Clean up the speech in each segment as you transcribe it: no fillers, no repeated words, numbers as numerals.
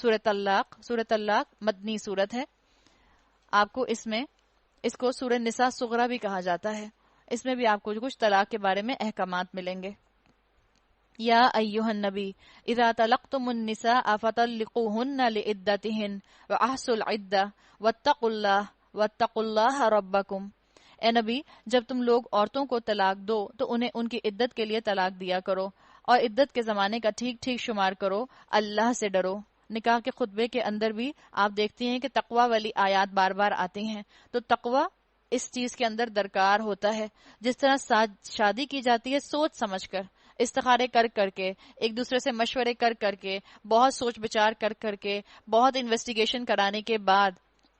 سورۃ طلاق مدنی سورت ہے. آپ کو اس کو سورہ نساء صغرا بھی کہا جاتا ہے. اس میں بھی آپ کو کچھ طلاق کے بارے میں احکامات ملیں گے. یا ایھا النبی اذا طلقتم النساء فطلقوهن لعدتهن واحصوا العدة واتقوا الله ربكم. اے نبی، جب تم لوگ عورتوں کو طلاق دو تو انہیں ان کی عدت کے لیے طلاق دیا کرو اور عدت کے زمانے کا ٹھیک ٹھیک شمار کرو. اللہ سے ڈرو. نکاح کے خطبے کے اندر بھی آپ دیکھتی ہیں کہ تقوی والی آیات بار بار آتی ہیں. تو تقوی اس چیز کے اندر درکار ہوتا ہے. جس طرح شادی کی جاتی ہے سوچ سمجھ کر، استخارے کر کر کے، ایک دوسرے سے مشورے کر کر کے، بہت سوچ بچار کر کر کے، بہت انویسٹیگیشن کرانے کے بعد،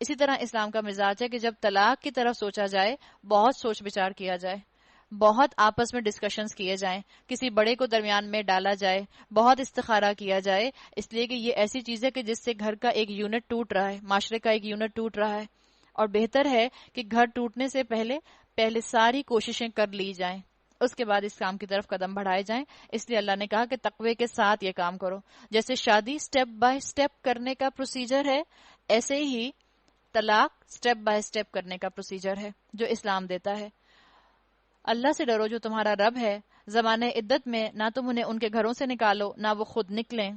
اسی طرح اسلام کا مزاج ہے کہ جب طلاق کی طرف سوچا جائے بہت سوچ بچار کیا جائے، بہت آپس میں ڈسکشنز کیے جائیں، کسی بڑے کو درمیان میں ڈالا جائے، بہت استخارہ کیا جائے. اس لیے کہ یہ ایسی چیز ہے کہ جس سے گھر کا ایک یونٹ ٹوٹ رہا ہے، معاشرے کا ایک یونٹ ٹوٹ رہا ہے، اور بہتر ہے کہ گھر ٹوٹنے سے پہلے ساری کوششیں کر لی جائیں، اس کے بعد اس کام کی طرف قدم بڑھائے جائیں. اس لیے اللہ نے کہا کہ تقوی کے ساتھ یہ کام کرو. جیسے شادی سٹیپ بائی سٹیپ کرنے کا پروسیجر ہے، ایسے ہی طلاق سٹیپ بائی سٹیپ کرنے کا پروسیجر ہے جو اسلام دیتا ہے. اللہ سے ڈرو جو تمہارا رب ہے. زمانے عدت میں نہ تم انہیں ان کے گھروں سے نکالو نہ وہ خود نکلیں.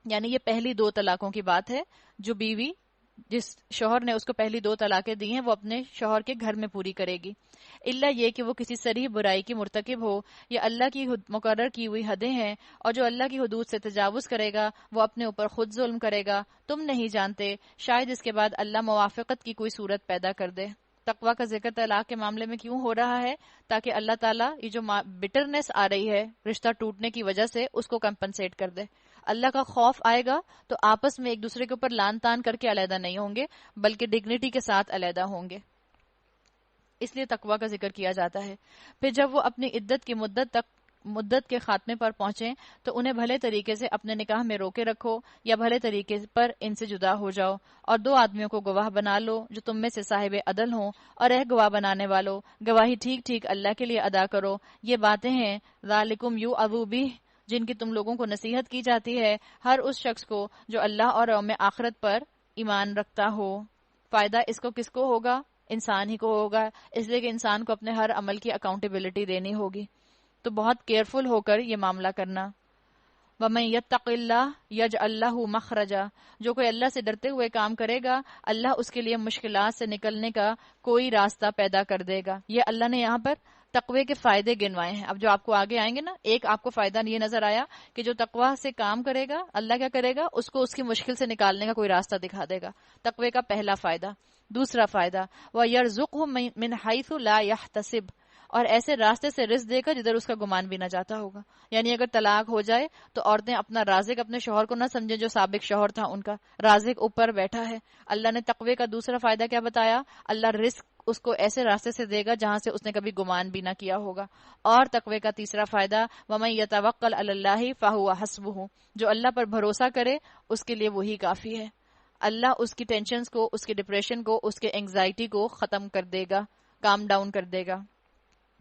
یعنی یہ پہلی 2 طلاقوں کی بات ہے. جو بیوی جس شوہر نے اس کو پہلی 2 طلاقیں دی ہیں وہ اپنے شوہر کے گھر میں پوری کرے گی، الا یہ کہ وہ کسی صریح برائی کی مرتکب ہو یا اللہ کی مقرر کی ہوئی حدیں ہیں، اور جو اللہ کی حدود سے تجاوز کرے گا وہ اپنے اوپر خود ظلم کرے گا. تم نہیں جانتے، شاید اس کے بعد اللہ موافقت کی کوئی صورت پیدا کر دے. تقوی کا ذکر طلاق کے معاملے میں کیوں ہو رہا ہے؟ تاکہ اللہ تعالیٰ یہ جو بٹرنس آ رہی ہے رشتہ ٹوٹنے کی وجہ سے اس کو کمپنسیٹ کر دے. اللہ کا خوف آئے گا تو آپس میں ایک دوسرے کے اوپر لان تان کر کے علیحدہ نہیں ہوں گے، بلکہ ڈگنیٹی کے ساتھ علیحدہ ہوں گے. اس لیے تقوی کا ذکر کیا جاتا ہے. پھر جب وہ اپنی عدت کی مدت کے خاتمے پر پہنچیں تو انہیں بھلے طریقے سے اپنے نکاح میں روکے رکھو یا بھلے طریقے پر ان سے جدا ہو جاؤ، اور 2 آدمیوں کو گواہ بنا لو جو تم میں سے صاحب عدل ہوں، اور گواہ بنانے والو گواہی ٹھیک ٹھیک اللہ کے لیے ادا کرو. یہ باتیں ہیں ذالکم یوعظ بہ، جن کی تم لوگوں کو نصیحت کی جاتی ہے ہر اس شخص کو جو اللہ اور یوم آخرت پر ایمان رکھتا ہو. فائدہ اس کو کس کو ہوگا؟ انسان ہی کو ہوگا، اس لیے کہ انسان کو اپنے ہر عمل کی اکاؤنٹیبلٹی دینی ہوگی. تو بہت کیئرفل ہو کر یہ معاملہ کرنا. وَمَن يَتَّقِ اللَّهَ يَجْعَل لَّهُ مَخْرَجًا، جو کوئی اللہ سے ڈرتے ہوئے کام کرے گا اللہ اس کے لیے مشکلات سے نکلنے کا کوئی راستہ پیدا کر دے گا. یہ اللہ نے یہاں پر تقوی کے فائدے گنوائے ہیں. اب جو آپ کو آگے آئیں گے نا، ایک آپ کو فائدہ یہ نظر آیا کہ جو تقوی سے کام کرے گا اللہ کیا کرے گا، اس کو اس کی مشکل سے نکالنے کا کوئی راستہ دکھا دے گا. تقوی کا پہلا فائدہ. دوسرا فائدہ وَيَرْزُقْهُ مِنْ حَيْثُ لَا يَحْتَسِبُ، اور ایسے راستے سے رزق دے کر جدھر اس کا گمان بھی نہ جاتا ہوگا. یعنی اگر طلاق ہو جائے تو عورتیں اپنا رازق اپنے شوہر کو نہ سمجھیں جو سابق شوہر تھا ان کا، رازق اوپر بیٹھا ہے. اللہ نے تقوی کا دوسرا فائدہ کیا بتایا؟ اللہ رزق اس کو ایسے راستے سے دے گا جہاں سے اس نے کبھی گمان بھی نہ کیا ہوگا. اور تقوی کا تیسرا فائدہ وَمَن يَتَوَکَّلْ عَلَى اللَّهِ فَهُوَ حَسْبُهُ، جو اللہ پر بھروسہ کرے اس کے لیے وہی کافی ہے. اللہ اس کی ٹینشنز کو، اس کی ڈپریشن کو، اس کے انگزائٹی کو ختم کر دے گا، کام ڈاؤن کر دے گا.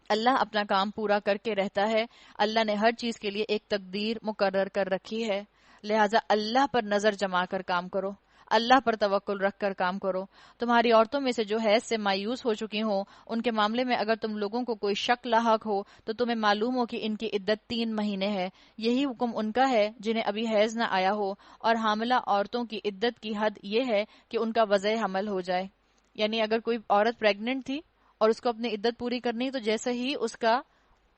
اللہ اپنا کام پورا کر کے رہتا ہے. اللہ نے ہر چیز کے لیے ایک تقدیر مقرر کر رکھی ہے. لہٰذا اللہ پر نظر جما کر کام کرو، اللہ پر توکل رکھ کر کام کرو. تمہاری عورتوں میں سے جو حیض سے مایوس ہو چکی ہوں ان کے معاملے میں اگر تم لوگوں کو کوئی شک لاحق ہو تو تمہیں معلوم ہو کہ ان کی عدت 3 مہینے ہے. یہی حکم ان کا ہے جنہیں ابھی حیض نہ آیا ہو، اور حاملہ عورتوں کی عدت کی حد یہ ہے کہ ان کا وضع حمل ہو جائے. یعنی اگر کوئی عورت پریگننٹ تھی اور اس کو اپنی عدت پوری کرنی تو جیسے ہی اس کا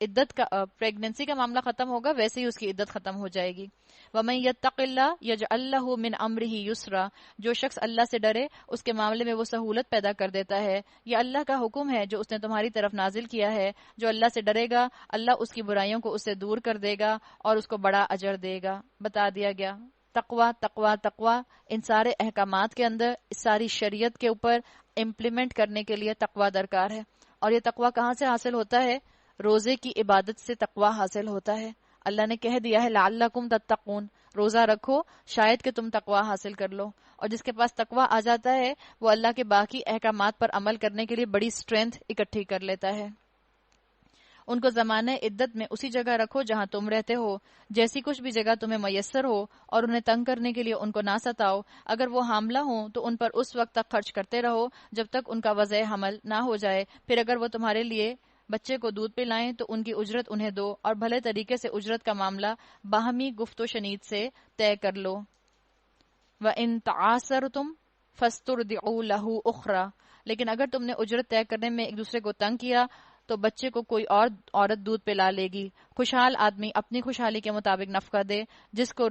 عدت کا پریگننسی کا معاملہ ختم ہوگا ویسے ہی اس کی عدت ختم ہو جائے گی. وَمَن يَتَّقِ اللَّهَ يَجْعَل لَّهُ مِنْ أَمْرِهِ يُسْرًا، جو شخص اللہ سے ڈرے اس کے معاملے میں وہ سہولت پیدا کر دیتا ہے. یہ اللہ کا حکم ہے جو اس نے تمہاری طرف نازل کیا ہے. جو اللہ سے ڈرے گا اللہ اس کی برائیوں کو اس سے دور کر دے گا اور اس کو بڑا اجر دے گا. بتا دیا گیا تقوی تقوی تقوی. ان سارے احکامات کے اندر اس ساری شریعت کے اوپر امپلیمنٹ کرنے کے لیے تقوی درکار ہے. اور یہ تقوی کہاں سے حاصل ہوتا ہے؟ روزے کی عبادت سے تقوی حاصل ہوتا ہے. اللہ نے کہہ دیا ہے لعلکم تتقون، روزہ رکھو شاید کہ تم تقوی حاصل کر لو. اور جس کے پاس تقوی آ جاتا ہے وہ اللہ کے باقی احکامات پر عمل کرنے کے لیے بڑی اسٹرینتھ اکٹھی کر لیتا ہے. ان کو زمانہ عدت میں اسی جگہ رکھو جہاں تم رہتے ہو، جیسی کچھ بھی جگہ تمہیں میسر ہو، اور انہیں تنگ کرنے کے لیے ان کو نہ ستاؤ۔ اگر وہ حاملہ ہوں تو ان پر اس وقت تک خرچ کرتے رہو جب تک ان کا وضع حمل نہ ہو جائے، پھر اگر وہ تمہارے لیے بچے کو دودھ پلائیں تو ان کی اجرت انہیں دو، اور بھلے طریقے سے اجرت کا معاملہ باہمی گفت و شنید سے طے کر لو۔ وَإِن تَعَاسَرْتُمْ فَاسْتُرْضِعُوا لَهُ أُخْرَى، لیکن اگر تم نے اجرت طے کرنے میں ایک دوسرے کو تنگ کیا تو بچے کو کوئی اور عورت دودھ پلا لے گی۔ خوشحال آدمی اپنی خوشحالی کے مطابق نفقہ دے، جس کو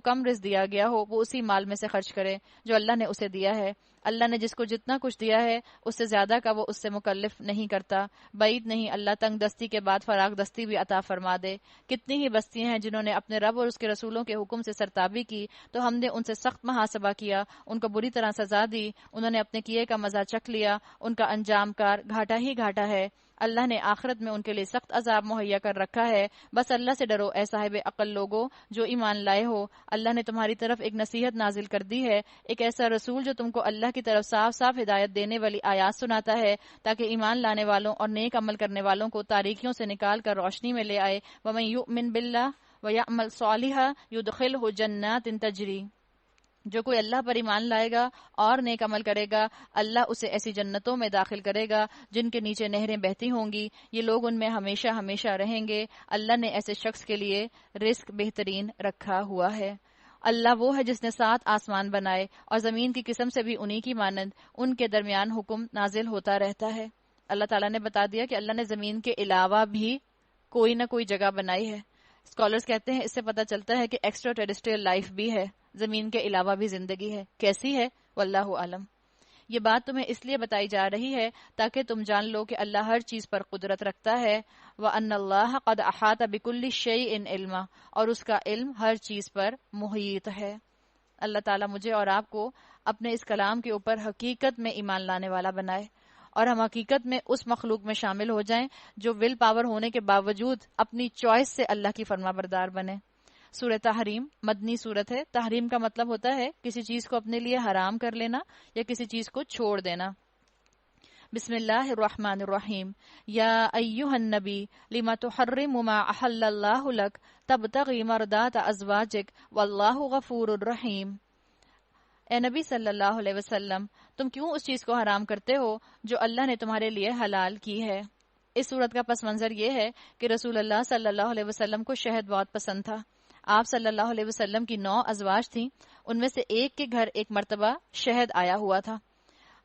کم رزق دیا گیا ہو وہ اسی مال میں سے خرچ کرے جو اللہ نے اسے دیا ہے۔ اللہ نے جس کو جتنا کچھ دیا ہے اس سے زیادہ کا وہ اس سے مکلف نہیں کرتا۔ بعید نہیں اللہ تنگ دستی کے بعد فراغ دستی بھی عطا فرما دے۔ کتنی ہی بستیاں ہیں جنہوں نے اپنے رب اور اس کے رسولوں کے حکم سے سرتابی کی تو ہم نے ان سے سخت محاسبہ کیا، ان کو بری طرح سزا دی، انہوں نے اپنے کیے کا مزہ چکھ لیا، ان کا انجام کار گھاٹا ہی گھاٹا ہے۔ اللہ نے آخرت میں ان کے لیے سخت عذاب مہیا کر رکھا ہے۔ بس اللہ سے ڈرو اے صاحب عقل لوگو جو ایمان لائے ہو، اللہ نے تمہاری طرف ایک نصیحت نازل کر دی ہے، ایک ایسا رسول جو تم کو اللہ کی طرف صاف صاف ہدایت دینے والی آیات سناتا ہے تاکہ ایمان لانے والوں اور نیک عمل کرنے والوں کو تاریکیوں سے نکال کر روشنی میں لے آئے۔ وَمَن يُؤْمِن بِاللَّهِ وَيَعْمَلْ صَالِحًا يُدْخِلْهُ جَنَّاتٍ تَجْرِي، جو کوئی اللہ پر ایمان لائے گا اور نیک عمل کرے گا اللہ اسے ایسی جنتوں میں داخل کرے گا جن کے نیچے نہریں بہتی ہوں گی، یہ لوگ ان میں ہمیشہ ہمیشہ رہیں گے۔ اللہ نے ایسے شخص کے لیے رزق بہترین رکھا ہوا ہے۔ اللہ وہ ہے جس نے 7 آسمان بنائے اور زمین کی قسم سے بھی انہی کی مانند ان کے درمیان حکم نازل ہوتا رہتا ہے۔ اللہ تعالیٰ نے بتا دیا کہ اللہ نے زمین کے علاوہ بھی کوئی نہ کوئی جگہ بنائی ہے۔ اسکالرز کہتے ہیں اس سے پتہ چلتا ہے کہ ایکسٹرا ٹیریسٹریل لائف بھی ہے، زمین کے علاوہ بھی زندگی ہے، کیسی ہے واللہ عالم۔ یہ بات تمہیں اس لیے بتائی جا رہی ہے تاکہ تم جان لو کہ اللہ ہر چیز پر قدرت رکھتا ہے۔ وَأَنَّ اللَّهَ قَدْ أَحَاطَ بِكُلِّ شَيْءٍ عِلْمًا، اور اس کا علم ہر چیز پر محیط ہے۔ اللہ تعالیٰ مجھے اور آپ کو اپنے اس کلام کے اوپر حقیقت میں ایمان لانے والا بنائے، اور ہم حقیقت میں اس مخلوق میں شامل ہو جائیں جو ول پاور ہونے کے باوجود اپنی چوائس سے اللہ کی فرما بردار بنے۔ سورہ تحریم مدنی سورت ہے۔ تحریم کا مطلب ہوتا ہے کسی چیز کو اپنے لیے حرام کر لینا یا کسی چیز کو چھوڑ دینا۔ بسم اللہ الرحمن الرحیم۔ یا ایہا النبی لما تحرم ما احل اللہ لک تبتغی مرضات ازواجک واللہ غفور الرحیم۔ اے نبی صلی اللہ علیہ وسلم، تم کیوں اس چیز کو حرام کرتے ہو جو اللہ نے تمہارے لیے حلال کی ہے؟ اس صورت کا پس منظر یہ ہے کہ رسول اللہ صلی اللہ علیہ وسلم کو شہد بہت پسند تھا۔ آپ صلی اللہ علیہ وسلم کی 9 ازواج تھیں، ان میں سے ایک کے گھر ایک مرتبہ شہد آیا ہوا تھا۔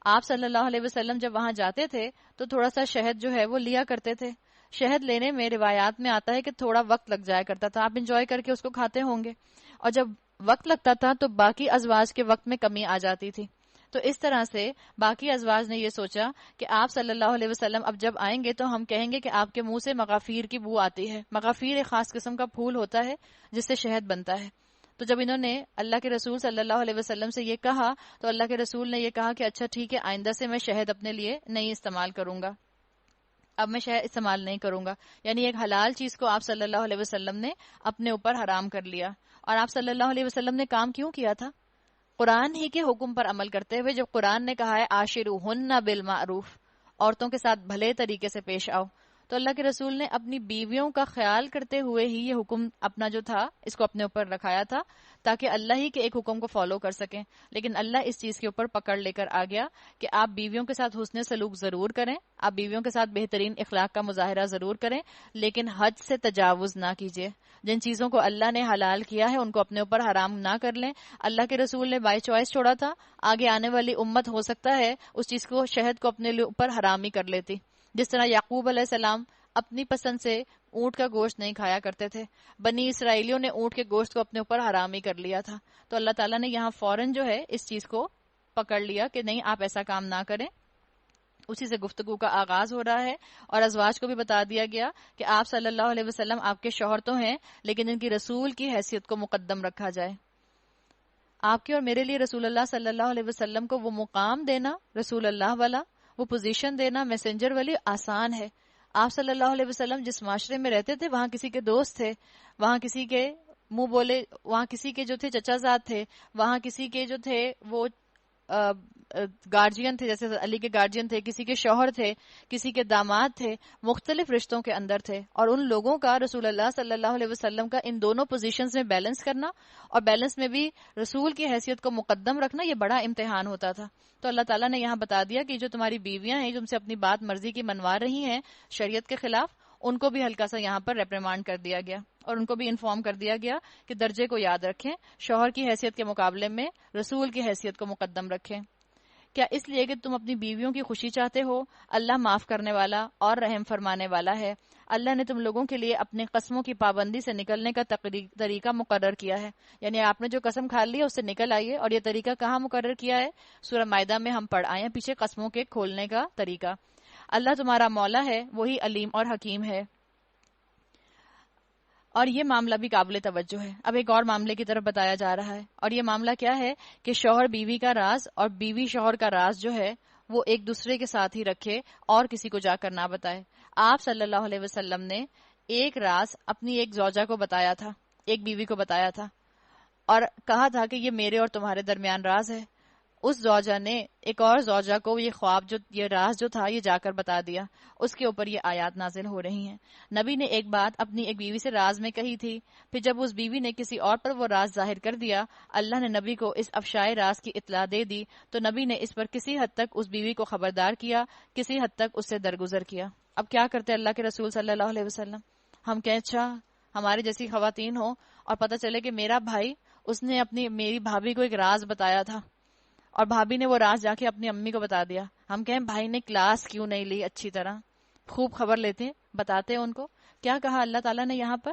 آپ صلی اللہ علیہ وسلم جب وہاں جاتے تھے تو تھوڑا سا شہد جو ہے وہ لیا کرتے تھے۔ شہد لینے میں روایات میں آتا ہے کہ تھوڑا وقت لگ جایا کرتا تھا، آپ انجوائے کر کے اس کو کھاتے ہوں گے، اور جب وقت لگتا تھا تو باقی ازواج کے وقت میں کمی آ جاتی تھی۔ تو اس طرح سے باقی ازواج نے یہ سوچا کہ آپ صلی اللہ علیہ وسلم اب جب آئیں گے تو ہم کہیں گے کہ آپ کے منہ سے مغافیر کی بو آتی ہے۔ مغافیر ایک خاص قسم کا پھول ہوتا ہے جس سے شہد بنتا ہے۔ تو جب انہوں نے اللہ کے رسول صلی اللہ علیہ وسلم سے یہ کہا تو اللہ کے رسول نے یہ کہا کہ اچھا ٹھیک ہے، آئندہ سے میں شہد اپنے لیے نہیں استعمال کروں گا، اب میں شہد استعمال نہیں کروں گا۔ یعنی ایک حلال چیز کو آپ صلی اللہ علیہ وسلم نے اپنے اوپر حرام کر لیا۔ اور آپ صلی اللہ علیہ وسلم نے کام کیوں کیا تھا؟ قرآن ہی کے حکم پر عمل کرتے ہوئے۔ جب قرآن نے کہا ہے عاشروہن بالمعروف، عورتوں کے ساتھ بھلے طریقے سے پیش آؤ، تو اللہ کے رسول نے اپنی بیویوں کا خیال کرتے ہوئے ہی یہ حکم اپنا جو تھا اس کو اپنے اوپر رکھایا تھا تاکہ اللہ ہی کے ایک حکم کو فالو کر سکیں۔ لیکن اللہ اس چیز کے اوپر پکڑ لے کر آ گیا کہ آپ بیویوں کے ساتھ حسن سلوک ضرور کریں، آپ بیویوں کے ساتھ بہترین اخلاق کا مظاہرہ ضرور کریں، لیکن حد سے تجاوز نہ کیجیے۔ جن چیزوں کو اللہ نے حلال کیا ہے ان کو اپنے اوپر حرام نہ کر لیں۔ اللہ کے رسول نے بائی چوائس چھوڑا تھا، آگے آنے والی امت ہو سکتا ہے اس چیز کو، شہد کو اپنے اوپر حرام ہی کر لیتی۔ جس طرح یعقوب علیہ السلام اپنی پسند سے اونٹ کا گوشت نہیں کھایا کرتے تھے، بنی اسرائیلیوں نے اونٹ کے گوشت کو اپنے اوپر حرام ہی کر لیا تھا۔ تو اللہ تعالیٰ نے یہاں فوراً جو ہے اس چیز کو پکڑ لیا کہ نہیں، آپ ایسا کام نہ کریں۔ اسی سے گفتگو کا آغاز ہو رہا ہے، اور ازواج کو بھی بتا دیا گیا کہ آپ صلی اللہ علیہ وسلم آپ کے شوہر تو ہیں لیکن ان کی رسول کی حیثیت کو مقدم رکھا جائے۔ آپ کے اور میرے لیے رسول اللہ صلی اللہ علیہ وسلم کو وہ مقام دینا، رسول اللہ والا وہ پوزیشن دینا، میسنجر والی، آسان ہے۔ آپ صلی اللہ علیہ وسلم جس معاشرے میں رہتے تھے وہاں کسی کے دوست تھے، وہاں کسی کے منہ بولے، وہاں کسی کے جو تھے چچا زاد تھے، وہاں کسی کے جو تھے وہ گارجین تھے، جیسے علی کے گارجین تھے، کسی کے شوہر تھے، کسی کے داماد تھے، مختلف رشتوں کے اندر تھے، اور ان لوگوں کا رسول اللہ صلی اللہ علیہ وسلم کا ان دونوں پوزیشنز میں بیلنس کرنا، اور بیلنس میں بھی رسول کی حیثیت کو مقدم رکھنا، یہ بڑا امتحان ہوتا تھا. تو اللہ تعالیٰ نے یہاں بتا دیا کہ جو تمہاری بیویاں ہیں، جو تم سے اپنی بات مرضی کی منوا رہی ہیں شریعت کے خلاف، ان کو بھی ہلکا سا یہاں پر ریپریمانڈ کر دیا گیا، اور ان کو بھی انفارم کر دیا گیا کہ درجے کو یاد رکھیں، شوہر کی حیثیت کے مقابلے میں رسول کی حیثیت کو مقدم رکھیں. کیا اس لیے کہ تم اپنی بیویوں کی خوشی چاہتے ہو؟ اللہ معاف کرنے والا اور رحم فرمانے والا ہے. اللہ نے تم لوگوں کے لیے اپنے قسموں کی پابندی سے نکلنے کا طریقہ مقرر کیا ہے. یعنی آپ نے جو قسم کھا لی ہے اس سے نکل آئیے. اور یہ طریقہ کہاں مقرر کیا ہے؟ سورہ مائدہ میں ہم پڑھ آئے ہیں پیچھے قسموں کے کھولنے کا طریقہ. اللہ تمہارا مولا ہے، وہی علیم اور حکیم ہے. اور یہ معاملہ بھی قابل توجہ ہے. اب ایک اور معاملے کی طرف بتایا جا رہا ہے، اور یہ معاملہ کیا ہے کہ شوہر بیوی کا راز اور بیوی شوہر کا راز جو ہے وہ ایک دوسرے کے ساتھ ہی رکھے اور کسی کو جا کر نہ بتائے. آپ صلی اللہ علیہ وسلم نے ایک راز اپنی ایک زوجہ کو بتایا تھا، ایک بیوی کو بتایا تھا، اور کہا تھا کہ یہ میرے اور تمہارے درمیان راز ہے. اس زوجہ نے ایک اور زوجہ کو یہ خواب جو یہ راز جو تھا یہ جا کر بتا دیا. اس کے اوپر یہ آیات نازل ہو رہی ہیں. نبی نے ایک بات اپنی ایک بیوی سے راز میں کہی تھی، پھر جب اس بیوی نے کسی اور پر وہ راز ظاہر کر دیا، اللہ نے نبی کو اس افشائے راز کی اطلاع دے دی، تو نبی نے اس پر کسی حد تک اس بیوی کو خبردار کیا، کسی حد تک اس سے درگزر کیا. اب کیا کرتے اللہ کے رسول صلی اللہ علیہ وسلم؟ ہم کہیں اچھا ہماری جیسی خواتین ہوں اور پتہ چلے کہ میرا بھائی اس نے میری بھابھی کو ایک راز بتایا تھا، اور بھابھی نے وہ راز جا کے اپنی امی کو بتا دیا. ہم کہیں بھائی نے کلاس کیوں نہیں لی اچھی طرح، خوب خبر لیتے بتاتے ان کو. کیا کہا اللہ تعالیٰ نے یہاں پر؟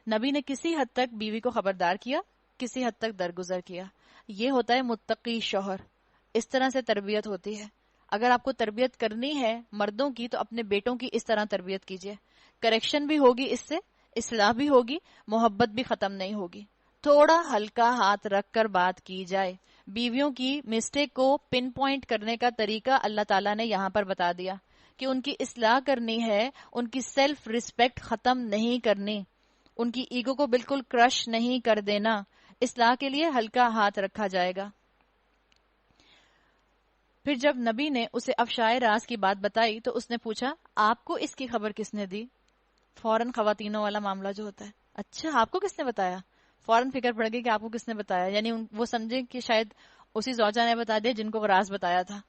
نبی نے کسی حد تک بیوی کو خبردار کیا، کسی حد تک درگزر کیا. یہ ہوتا ہے متقی شوہر. اس طرح سے تربیت ہوتی ہے. اگر آپ کو تربیت کرنی ہے مردوں کی تو اپنے بیٹوں کی اس طرح تربیت کیجیے. کریکشن بھی ہوگی، اس سے اصلاح بھی ہوگی، محبت بھی ختم نہیں ہوگی. تھوڑا ہلکا ہاتھ رکھ کر بات کی جائے. بیویوں کی مسٹیک کو پن پوائنٹ کرنے کا طریقہ اللہ تعالیٰ نے یہاں پر بتا دیا کہ ان کی اصلاح کرنی ہے، ان کی سیلف ریسپیکٹ ختم نہیں کرنی، ان کی ایگو کو بالکل کرش نہیں کر دینا. اصلاح کے لیے ہلکا ہاتھ رکھا جائے گا. پھر جب نبی نے اسے افشائے راز کی بات بتائی تو اس نے پوچھا آپ کو اس کی خبر کس نے دی؟ فوراً خواتینوں والا معاملہ جو ہوتا ہے، اچھا آپ کو کس نے بتایا؟ فوراً فکر پڑ گئی کہ آپ کو کس نے بتایا. یعنی وہ سمجھے کہ شاید اسی زوجہ نے بتا دیا جن کو وہ راز بتایا تھا.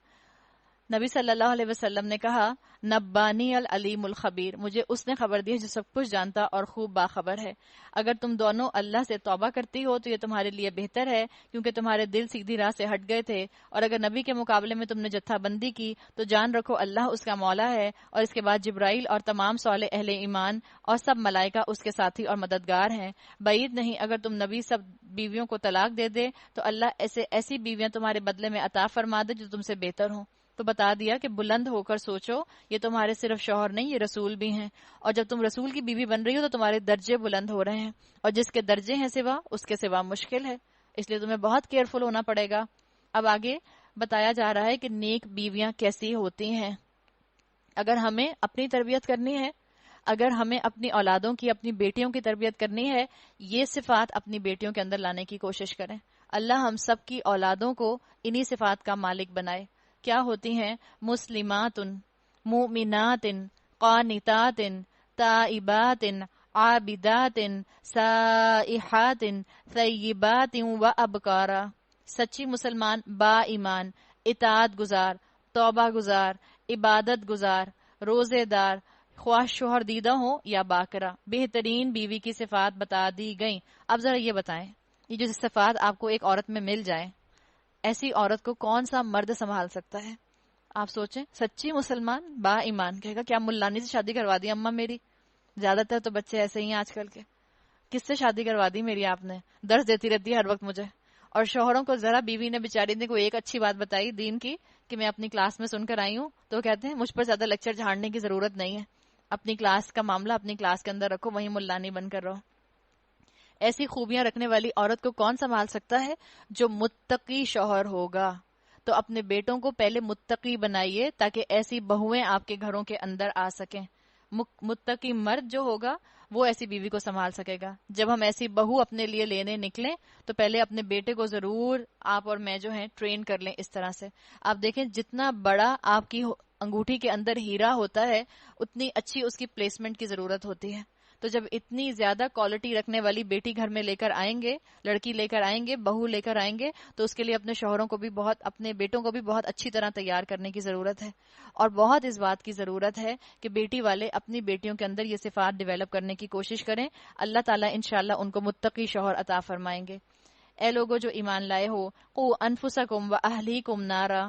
نبی صلی اللہ علیہ وسلم نے کہا نبانی العلیم الخبیر، مجھے اس نے خبر دی ہے جو سب کچھ جانتا اور خوب باخبر ہے. اگر تم دونوں اللہ سے توبہ کرتی ہو تو یہ تمہارے لیے بہتر ہے، کیونکہ تمہارے دل سیدھی راہ سے ہٹ گئے تھے. اور اگر نبی کے مقابلے میں تم نے جتھا بندی کی تو جان رکھو اللہ اس کا مولا ہے، اور اس کے بعد جبرائیل اور تمام صالح اہل ایمان اور سب ملائکہ اس کے ساتھی اور مددگار ہیں. بعید نہیں اگر تم نبی سب بیویوں کو طلاق دے دے تو اللہ ایسی بیویاں تمہارے بدلے میں عطا فرما دے جو تم سے بہتر ہوں. تو بتا دیا کہ بلند ہو کر سوچو، یہ تمہارے صرف شوہر نہیں، یہ رسول بھی ہیں، اور جب تم رسول کی بیوی بن رہی ہو تو تمہارے درجے بلند ہو رہے ہیں، اور جس کے درجے ہیں سوا اس کے سوا مشکل ہے، اس لیے تمہیں بہت کیئرفل ہونا پڑے گا. اب آگے بتایا جا رہا ہے کہ نیک بیویاں کیسی ہوتی ہیں. اگر ہمیں اپنی تربیت کرنی ہے، اگر ہمیں اپنی اولادوں کی، اپنی بیٹیوں کی تربیت کرنی ہے، یہ صفات اپنی بیٹیوں کے اندر لانے کی کوشش کریں. اللہ ہم سب کی اولادوں کو انہی صفات کا مالک بنائے. کیا ہوتی ہیں؟ مسلمات، مومنات، قانتات، تائبات، عابدات، سائحات، ثیبات و ابکارا. سچی مسلمان، با ایمان، اطاعت گزار، توبہ گزار، عبادت گزار، روزے دار، خواہ شوہر دیدہ ہو یا باکرہ. بہترین بیوی کی صفات بتا دی گئیں. اب ذرا یہ بتائیں، یہ جو صفات آپ کو ایک عورت میں مل جائیں، ایسی عورت کو کون سا مرد سنبھال سکتا ہے؟ آپ سوچیں. سچی مسلمان، با ایمان، کہے گا کیا ملانی سے شادی کروا دی اماں میری؟ زیادہ تر تو بچے ایسے ہی ہیں آج کل کے. کس سے شادی کروا دی میری آپ نے؟ درس دیتی رہتی ہے ہر وقت مجھے. اور شوہروں کو ذرا بیوی نے بیچاری نے کوئی ایک اچھی بات بتائی دین کی کہ میں اپنی کلاس میں سن کر آئی ہوں تو کہتے ہیں مجھ پر زیادہ لیکچر جھاڑنے کی ضرورت نہیں ہے، اپنی کلاس کا معاملہ اپنی کلاس کے اندر رکھو، وہیں ملانی بن کر رہو. ایسی خوبیاں رکھنے والی عورت کو کون سنبھال سکتا ہے؟ جو متقی شوہر ہوگا. تو اپنے بیٹوں کو پہلے متقی بنائیے تاکہ ایسی بہویں آپ کے گھروں کے اندر آ سکیں. متقی مرد جو ہوگا وہ ایسی بیوی کو سنبھال سکے گا. جب ہم ایسی بہو اپنے لیے لینے نکلیں تو پہلے اپنے بیٹے کو ضرور آپ اور میں جو ہیں ٹرین کر لیں اس طرح سے. آپ دیکھیں جتنا بڑا آپ کی انگوٹھی کے اندر ہیرا ہوتا ہے اتنی اچھی اس کی پلیسمنٹ کی ضرورت ہوتی ہے. تو جب اتنی زیادہ کوالٹی رکھنے والی بیٹی گھر میں لے کر آئیں گے، لڑکی لے کر آئیں گے، بہو لے کر آئیں گے، تو اس کے لیے اپنے شوہروں کو بھی اپنے بیٹوں کو بھی بہت اچھی طرح تیار کرنے کی ضرورت ہے. اور بہت اس بات کی ضرورت ہے کہ بیٹی والے اپنی بیٹیوں کے اندر یہ صفات ڈیولپ کرنے کی کوشش کریں. اللہ تعالیٰ انشاءاللہ ان کو متقی شوہر عطا فرمائیں گے. اے لوگو جو ایمان لائے ہو، قو انفسکم و اہلیکم نارا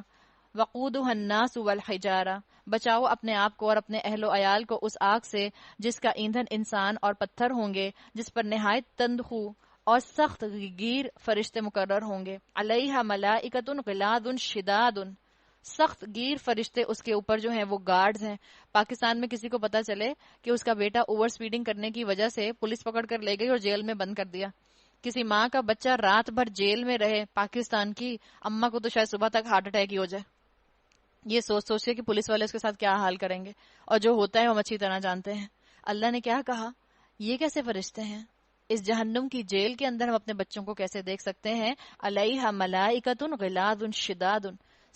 وقودها الناس والحجارہ، بچاؤ اپنے آپ کو اور اپنے اہل و عیال کو اس آگ سے جس کا ایندھن انسان اور پتھر ہوں گے، جس پر نہایت تندخو اور سخت گیر فرشتے مقرر ہوں گے. علیہا ملائکۃ غلاظ شداد، سخت گیر فرشتے اس کے اوپر جو ہیں وہ گارڈز ہیں. پاکستان میں کسی کو پتا چلے کہ اس کا بیٹا اوور سپیڈنگ کرنے کی وجہ سے پولیس پکڑ کر لے گئی اور جیل میں بند کر دیا. کسی ماں کا بچہ رات بھر جیل میں رہے، پاکستان کی اماں کو تو شاید صبح تک ہارٹ اٹیک ہی ہو جائے. یہ سوچ کے کہ پولیس والے اس کے ساتھ کیا حال کریں گے، اور جو ہوتا ہے ہم اچھی طرح جانتے ہیں. اللہ نے کیا کہا؟ یہ کیسے فرشتے ہیں؟ اس جہنم کی جیل کے اندر ہم اپنے بچوں کو کیسے دیکھ سکتے ہیں؟ علیہا ملائکۃ غلاظ شداد،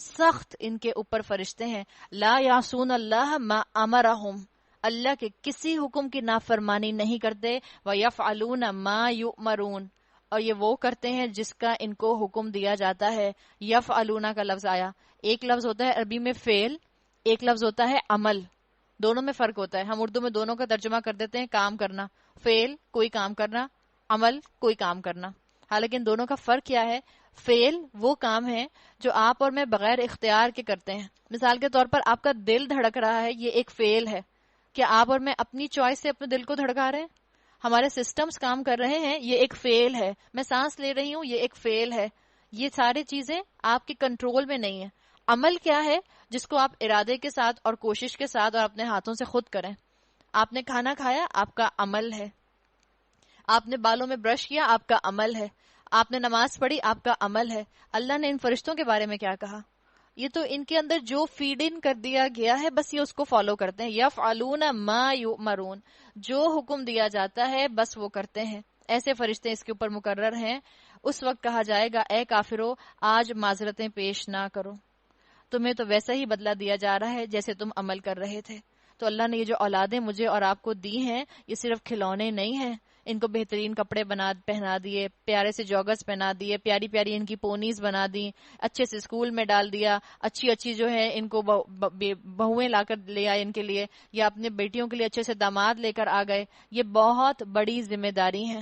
سخت ان کے اوپر فرشتے ہیں. لا یعصون اللہ ما امرہم، اللہ کے کسی حکم کی نافرمانی نہیں کرتے. ویفعلون ما یؤمرون، اور یہ وہ کرتے ہیں جس کا ان کو حکم دیا جاتا ہے. یفعلون کا لفظ آیا، ایک لفظ ہوتا ہے عربی میں فعل، ایک لفظ ہوتا ہے عمل. دونوں میں فرق ہوتا ہے. ہم اردو میں دونوں کا ترجمہ کر دیتے ہیں کام کرنا، فعل کوئی کام کرنا، عمل کوئی کام کرنا. حالانکہ ان دونوں کا فرق کیا ہے؟ فعل وہ کام ہے جو آپ اور میں بغیر اختیار کے کرتے ہیں. مثال کے طور پر آپ کا دل دھڑک رہا ہے، یہ ایک فعل ہے. کیا آپ اور میں اپنی چوائس سے اپنے دل کو دھڑکا رہے ہیں؟ ہمارے سسٹمز کام کر رہے ہیں، یہ ایک فعل ہے. میں سانس لے رہی ہوں، یہ ایک فعل ہے. یہ ساری چیزیں آپ کے کنٹرول میں نہیں ہیں. عمل کیا ہے؟ جس کو آپ ارادے کے ساتھ اور کوشش کے ساتھ اور اپنے ہاتھوں سے خود کریں. آپ نے کھانا کھایا، آپ کا عمل ہے. آپ نے بالوں میں برش کیا، آپ کا عمل ہے. آپ نے نماز پڑھی، آپ کا عمل ہے. اللہ نے ان فرشتوں کے بارے میں کیا کہا؟ یہ تو ان کے اندر جو فیڈ ان کر دیا گیا ہے بس یہ اس کو فالو کرتے ہیں. یفعلون ما یؤمرون، جو حکم دیا جاتا ہے بس وہ کرتے ہیں. ایسے فرشتے اس کے اوپر مقرر ہیں. اس وقت کہا جائے گا اے کافرو آج معذرتیں پیش نہ کرو، تمہیں تو ویسا ہی بدلہ دیا جا رہا ہے جیسے تم عمل کر رہے تھے. تو اللہ نے یہ جو اولادیں مجھے اور آپ کو دی ہیں یہ صرف کھلونے نہیں ہیں. ان کو بہترین کپڑے پہنا دیے، پیارے سے جوگرز پہنا دیے، پیاری پیاری ان کی پونیز بنا دی، اچھے سے اسکول میں ڈال دیا، اچھی اچھی جو ہے ان کو بہویں لا کر لے آئے ان کے لیے، یا اپنے بیٹیوں کے لیے اچھے سے داماد لے کر آ گئے. یہ بہت بڑی ذمہ داری ہے.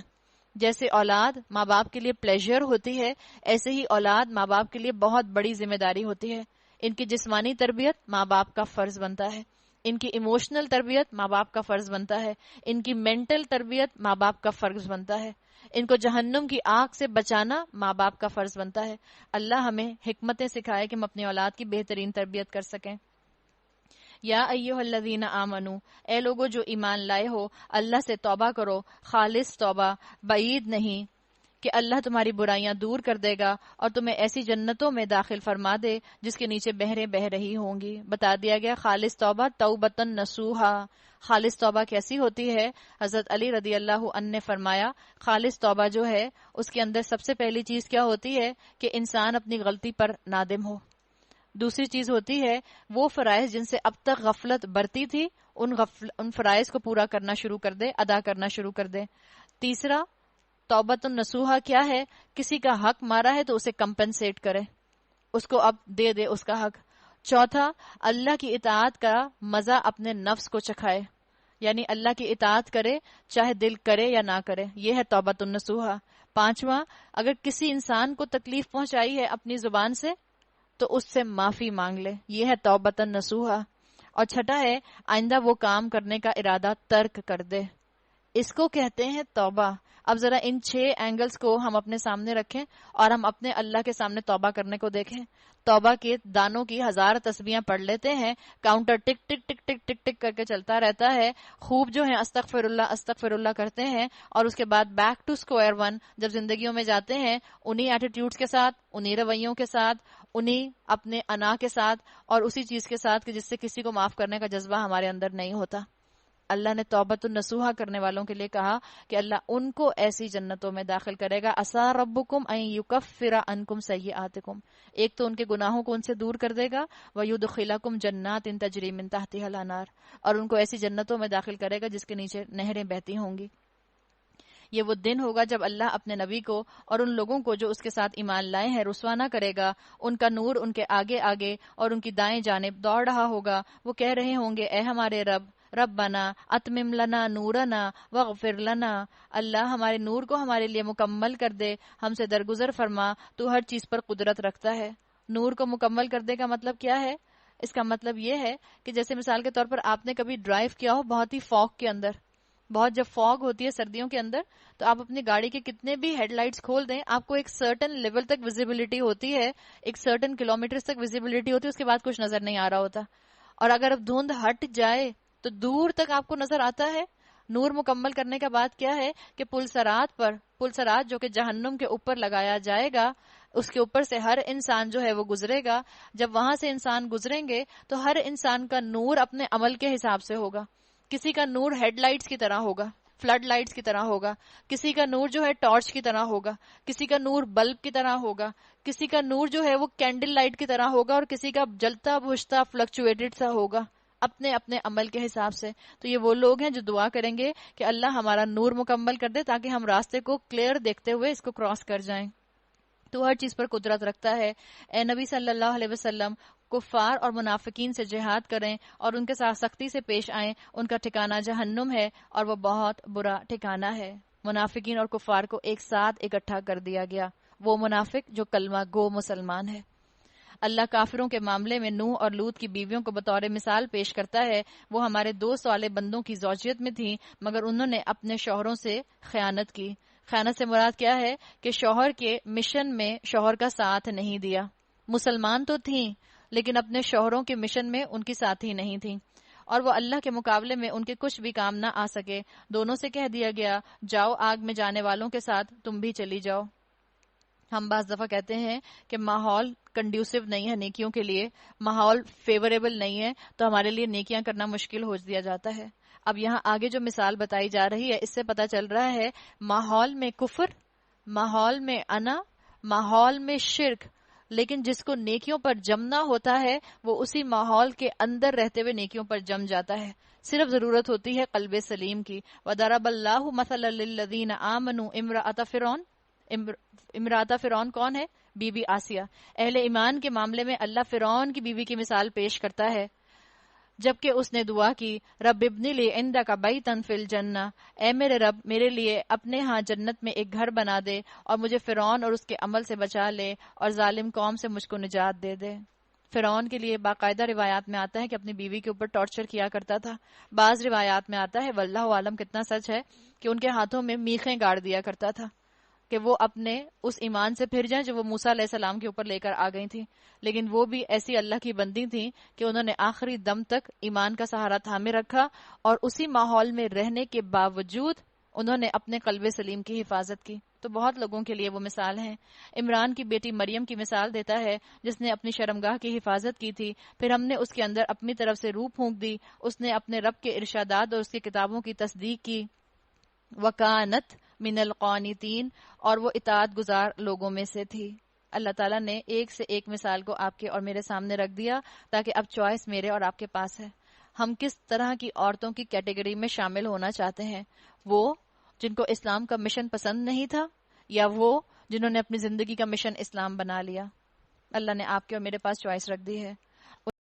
جیسے اولاد ماں باپ کے لیے پلیجر ہوتی ہے، ایسے ہی اولاد ماں باپ کے لیے بہت بڑی ذمہ داری ہوتی ہے. ان کی جسمانی تربیت ماں باپ کا فرض بنتا ہے، ان کی ایموشنل تربیت ماں باپ کا فرض بنتا ہے، ان کی مینٹل تربیت ماں باپ کا فرض بنتا ہے، ان کو جہنم کی آگ سے بچانا ماں باپ کا فرض بنتا ہے. اللہ ہمیں حکمتیں سکھائے کہ ہم اپنی اولاد کی بہترین تربیت کر سکیں. یا ایھا الذین آمنو، اے لوگو جو ایمان لائے ہو، اللہ سے توبہ کرو، خالص توبہ. بعید نہیں کہ اللہ تمہاری برائیاں دور کر دے گا اور تمہیں ایسی جنتوں میں داخل فرما دے جس کے نیچے بہریں بہ رہی ہوں گی. بتا دیا گیا خالص توبہ توبۃ نصوحا. خالص توبہ کیسی ہوتی ہے؟ حضرت علی رضی اللہ عنہ نے فرمایا خالص توبہ جو ہے اس کے اندر سب سے پہلی چیز کیا ہوتی ہے کہ انسان اپنی غلطی پر نادم ہو. دوسری چیز ہوتی ہے وہ فرائض جن سے اب تک غفلت برتی تھی ان فرائض کو پورا کرنا شروع کر دے، ادا کرنا شروع کر دے. تیسرا توبۃ النصوحہ کیا ہے؟ کسی کا حق مارا ہے تو اسے کمپنسیٹ کرے، اس کو اب دے دے اس کا حق. چوتھا اللہ کی اطاعت کا مزہ اپنے نفس کو چکھائے، یعنی اللہ کی اطاعت کرے چاہے دل کرے یا نہ کرے، یہ ہے توبۃ النصوحہ. پانچواں اگر کسی انسان کو تکلیف پہنچائی ہے اپنی زبان سے تو اس سے معافی مانگ لے، یہ ہے توبۃ النصوحہ. اور چھٹا ہے آئندہ وہ کام کرنے کا ارادہ ترک کر دے، اس کو کہتے ہیں توبہ. اب ذرا ان 6 اینگلز کو ہم اپنے سامنے رکھیں اور ہم اپنے اللہ کے سامنے توبہ کرنے کو دیکھیں. توبہ کے دانوں کی 1000 تسبیحاں پڑھ لیتے ہیں، کاؤنٹر ٹک ٹک ٹک ٹک ٹک ٹک کر کے چلتا رہتا ہے. خوب جو ہے استغفر اللہ کرتے ہیں، اور اس کے بعد بیک ٹو اسکوائر ون جب زندگیوں میں جاتے ہیں انہی ایٹیٹیوڈز کے ساتھ، انہی رویوں کے ساتھ، انہی اپنے انا کے ساتھ اور اسی چیز کے ساتھ کہ جس سے کسی کو معاف کرنے کا جذبہ ہمارے اندر نہیں ہوتا. اللہ نے توبۃ النصوحہ کرنے والوں کے لیے کہا کہ اللہ ان کو ایسی جنتوں میں داخل کرے گا، عسیٰ ربکم ان یکفر عنکم سیئاتکم، ایک تو ان کے گناہوں کو ان سے دور کر دے گا، ویدخلکم جنات تجری من تحتها الانہار، اور ان کو ایسی جنتوں میں داخل کرے گا جس کے نیچے نہریں بہتی ہوں گی۔ یہ وہ دن ہوگا جب اللہ اپنے نبی کو اور ان لوگوں کو جو اس کے ساتھ ایمان لائے ہیں رسوا نہ کرے گا، ان کا نور ان کے آگے آگے اور ان کی دائیں جانب دوڑ رہا ہوگا، وہ کہہ رہے ہوں گے اے ہمارے رب، ربنا اتمم لنا نورنا واغفر لنا، اللہ ہمارے نور کو ہمارے لیے مکمل کر دے، ہم سے درگزر فرما، تو ہر چیز پر قدرت رکھتا ہے۔ نور کو مکمل کر دے کا مطلب کیا ہے؟ اس کا مطلب یہ ہے کہ جیسے مثال کے طور پر آپ نے کبھی ڈرائیو کیا ہو بہت ہی فوگ کے اندر، بہت جب فوگ ہوتی ہے سردیوں کے اندر، تو آپ اپنی گاڑی کے کتنے بھی ہیڈ لائٹس کھول دیں، آپ کو ایک سرٹن لیول تک ویزیبلٹی ہوتی ہے، ایک سرٹن کلومیٹرز تک ویزیبلٹی ہوتی ہے، اس کے بعد کچھ نظر نہیں آ رہا ہوتا، اور اگر اب دھند ہٹ جائے تو دور تک آپ کو نظر آتا ہے۔ نور مکمل کرنے کا بعد کیا ہے کہ پلسرات جو کہ جہنم کے اوپر لگایا جائے گا، اس کے اوپر سے ہر انسان جو ہے وہ گزرے گا، جب وہاں سے انسان گزریں گے تو ہر انسان کا نور اپنے عمل کے حساب سے ہوگا، کسی کا نور ہیڈ لائٹس کی طرح ہوگا، فلڈ لائٹس کی طرح ہوگا، کسی کا نور جو ہے ٹارچ کی طرح ہوگا، کسی کا نور بلب کی طرح ہوگا، کسی کا نور جو ہے وہ کینڈل لائٹ کی طرح ہوگا، اور کسی کا جلتا بجھتا فلکچویٹڈ سا ہوگا اپنے اپنے عمل کے حساب سے۔ تو یہ وہ لوگ ہیں جو دعا کریں گے کہ اللہ ہمارا نور مکمل کر دے تاکہ ہم راستے کو کلیئر دیکھتے ہوئے اس کو کراس کر جائیں۔ تو ہر چیز پر قدرت رکھتا ہے۔ اے نبی صلی اللہ علیہ وسلم، کفار اور منافقین سے جہاد کریں اور ان کے ساتھ سختی سے پیش آئیں، ان کا ٹھکانہ جہنم ہے اور وہ بہت برا ٹھکانہ ہے۔ منافقین اور کفار کو ایک ساتھ اکٹھا کر دیا گیا، وہ منافق جو کلمہ گو مسلمان ہے۔ اللہ کافروں کے معاملے میں نوح اور لوط کی بیویوں کو بطور مثال پیش کرتا ہے، وہ ہمارے 2 صالح بندوں کی زوجیت میں تھیں مگر انہوں نے اپنے شوہروں سے خیانت کی۔ خیانت سے مراد کیا ہے کہ شوہر کے مشن میں شوہر کا ساتھ نہیں دیا۔ مسلمان تو تھیں لیکن اپنے شوہروں کے مشن میں ان کی ساتھی نہیں تھیں، اور وہ اللہ کے مقابلے میں ان کے کچھ بھی کام نہ آ سکے۔ دونوں سے کہہ دیا گیا جاؤ آگ میں جانے والوں کے ساتھ تم بھی چلی جاؤ۔ ہم بعض دفعہ کہتے ہیں کہ ماحول کنڈیوسو نہیں ہے نیکیوں کے لیے، ماحول فیوریبل نہیں ہے تو ہمارے لیے نیکیاں کرنا مشکل ہو دیا جاتا ہے۔ اب یہاں آگے جو مثال بتائی جا رہی ہے اس سے پتہ چل رہا ہے ماحول میں کفر، ماحول میں انا، ماحول میں شرک، لیکن جس کو نیکیوں پر جمنا ہوتا ہے وہ اسی ماحول کے اندر رہتے ہوئے نیکیوں پر جم جاتا ہے، صرف ضرورت ہوتی ہے قلب سلیم کی۔ وَضَرَبَ اللَّهُ مَثَلًا لِّلَّذِينَ آمَنُوا امرأۃ فرعون، امرأۃ فرعون کون ہے؟ بی بی آسیہ۔ اہل ایمان کے معاملے میں اللہ فرعون کی بیوی کی مثال پیش کرتا ہے، جبکہ اس نے دعا کی رب ابنی لی عندک بیتا فی الجنہ، اے میرے رب میرے لیے اپنے ہاں جنت میں ایک گھر بنا دے اور مجھے فرعون اور اس کے عمل سے بچا لے اور ظالم قوم سے مجھ کو نجات دے دے۔ فرعون کے لیے باقاعدہ روایات میں آتا ہے کہ اپنی بیوی کے اوپر ٹارچر کیا کرتا تھا۔ بعض روایات میں آتا ہے واللہ عالم کتنا سچ ہے کہ ان کے ہاتھوں میں میخیں گاڑ دیا کرتا تھا کہ وہ اپنے اس ایمان سے پھر جائیں جو وہ موسیٰ علیہ السلام کے اوپر لے کر آ گئی تھیں، لیکن وہ بھی ایسی اللہ کی بندی تھیں کہ انہوں نے آخری دم تک ایمان کا سہارا تھامے رکھا، اور اسی ماحول میں رہنے کے باوجود انہوں نے اپنے قلب سلیم کی حفاظت کی۔ تو بہت لوگوں کے لیے وہ مثال ہیں۔ عمران کی بیٹی مریم کی مثال دیتا ہے جس نے اپنی شرمگاہ کی حفاظت کی تھی، پھر ہم نے اس کے اندر اپنی طرف سے روح پھونک دی، اس نے اپنے رب کے ارشادات اور اس کی کتابوں کی تصدیق کی۔ وَكَانَتْ مِنَ الْقَانِتِينَ، اور وہ اطاعت گزار لوگوں میں سے تھی۔ اللہ تعالیٰ نے ایک سے ایک مثال کو آپ کے اور میرے سامنے رکھ دیا تاکہ اب چوائس میرے اور آپ کے پاس ہے۔ ہم کس طرح کی عورتوں کی کیٹیگری میں شامل ہونا چاہتے ہیں؟ وہ جن کو اسلام کا مشن پسند نہیں تھا، یا وہ جنہوں نے اپنی زندگی کا مشن اسلام بنا لیا؟ اللہ نے آپ کے اور میرے پاس چوائس رکھ دی ہے۔